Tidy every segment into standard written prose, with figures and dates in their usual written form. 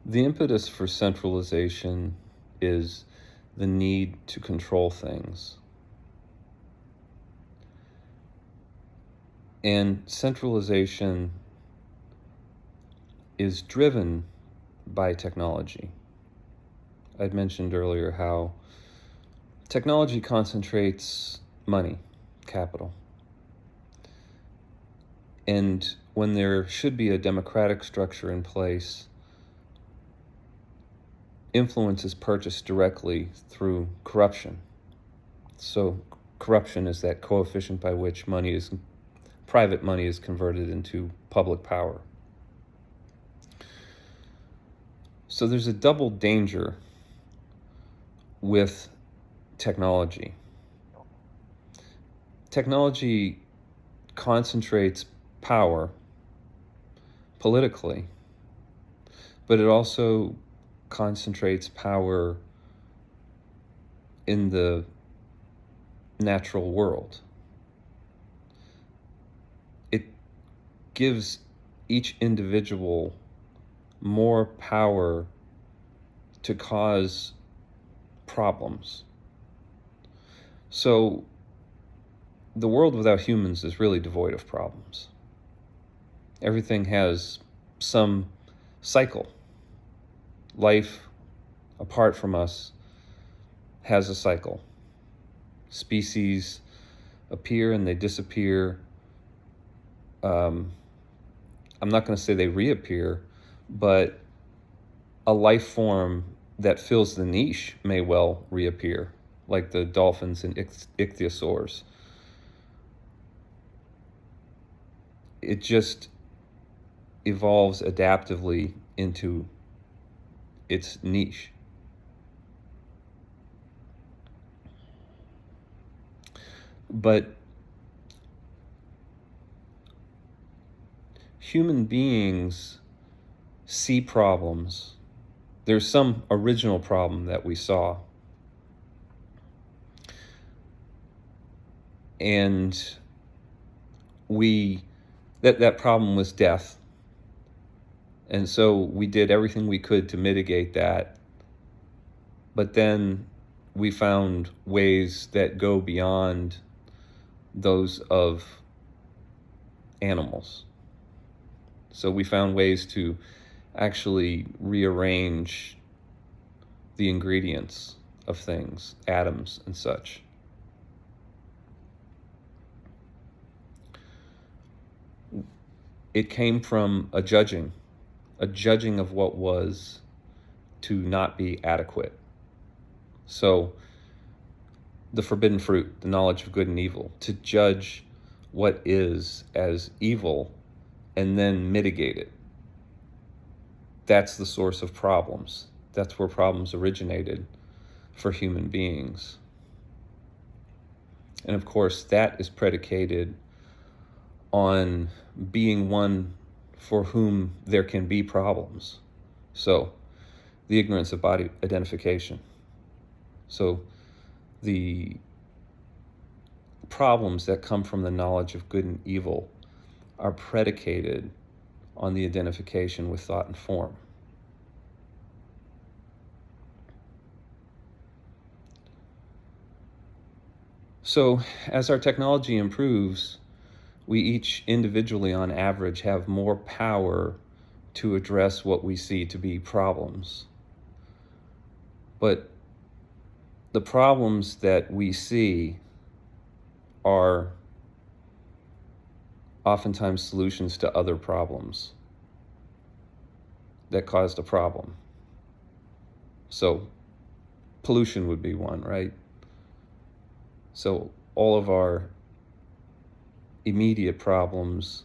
The impetus for centralization is the need to control things. And centralization is driven by technology. I'd mentioned earlier how technology concentrates money, capital. And when there should be a democratic structure in place, influence is purchased directly through corruption. So corruption is that coefficient by which private money is converted into public power. So there's a double danger with technology. Technology concentrates power politically, but it also concentrates power in the natural world. It gives each individual more power to cause problems. So the world without humans is really devoid of problems. Everything has some cycle. Life, apart from us, has a cycle. Species appear and they disappear. I'm not going to say they reappear, but a life form that fills the niche may well reappear, like the dolphins and ichthyosaurs. It just evolves adaptively into its niche. But human beings see problems. There's some original problem that we saw. And that problem was death. And so we did everything we could to mitigate that. But then we found ways that go beyond those of animals. So we found ways to actually rearrange the ingredients of things, atoms and such. It came from a judging of what was to not be adequate. So the forbidden fruit, the knowledge of good and evil, to judge what is as evil and then mitigate it. That's the source of problems. That's where problems originated for human beings. And of course, that is predicated on being one for whom there can be problems. So the ignorance of body identification. So the problems that come from the knowledge of good and evil are predicated on the identification with thought and form. So as our technology improves, we each individually on average have more power to address what we see to be problems. But the problems that we see are oftentimes solutions to other problems that caused a problem. So pollution would be one, right? So all of our immediate problems,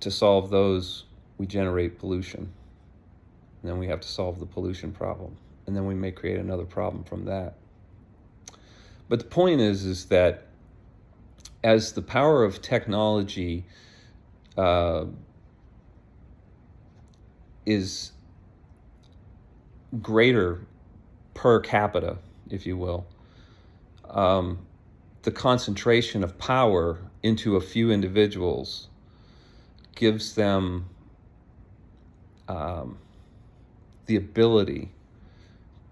to solve those, we generate pollution. And then we have to solve the pollution problem. And then we may create another problem from that. But the point is that as the power of technology is greater per capita, if you will, the concentration of power into a few individuals gives them the ability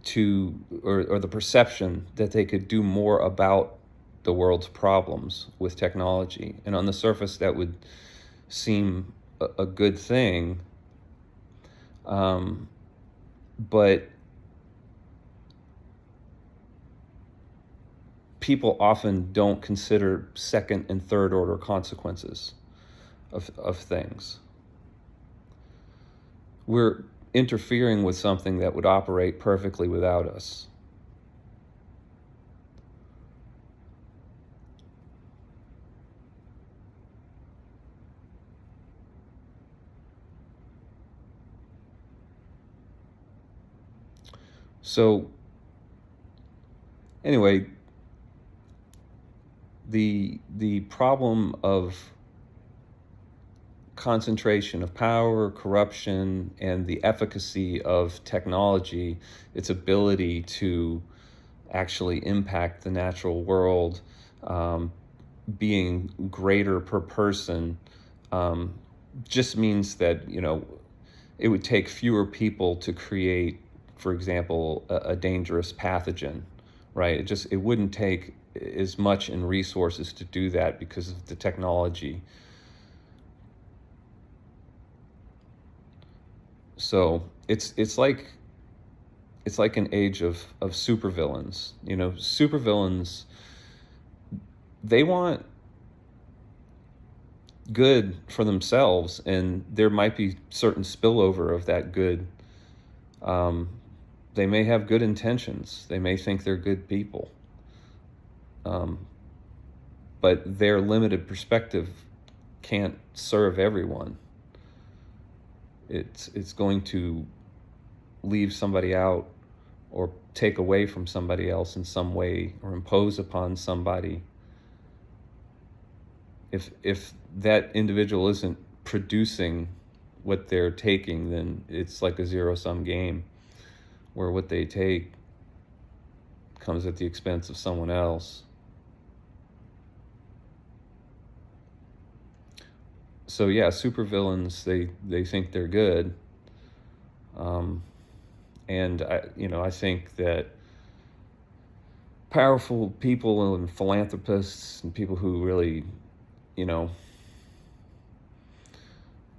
to, or the perception that they could do more about the world's problems with technology. And on the surface, that would seem a good thing. But people often don't consider second and third order consequences of things. We're interfering with something that would operate perfectly without us. So anyway, the problem of concentration of power, corruption, and the efficacy of technology, its ability to actually impact the natural world, being greater per person, just means that, it would take fewer people to create, for example, a dangerous pathogen, right? It wouldn't take as much in resources to do that because of the technology. So it's like an age of supervillains. Supervillains, they want good for themselves, and there might be certain spillover of that good. They may have good intentions. They may think they're good people. But their limited perspective can't serve everyone. It's going to leave somebody out or take away from somebody else in some way, or impose upon somebody. If that individual isn't producing what they're taking, then it's like a zero-sum game where what they take comes at the expense of someone else. So yeah, supervillains, they think they're good. And I think that powerful people and philanthropists and people who really,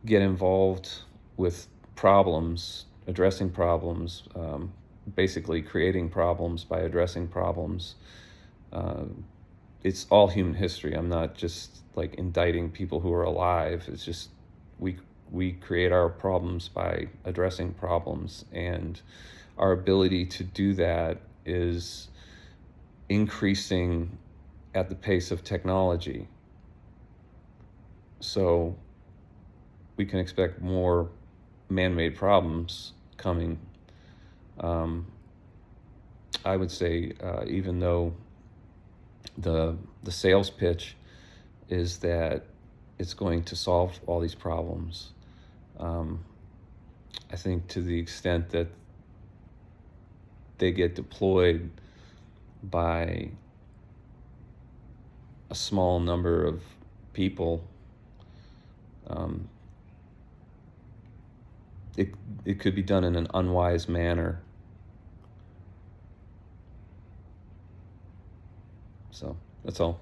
get involved with problems, addressing problems, basically creating problems by addressing problems. It's all human history. I'm not just like indicting people who are alive. It's just we create our problems by addressing problems, and our ability to do that is increasing at the pace of technology. So we can expect more man-made problems coming. I would say, even though the sales pitch is that it's going to solve all these problems, I think to the extent that they get deployed by a small number of people, it could be done in an unwise manner. So that's all.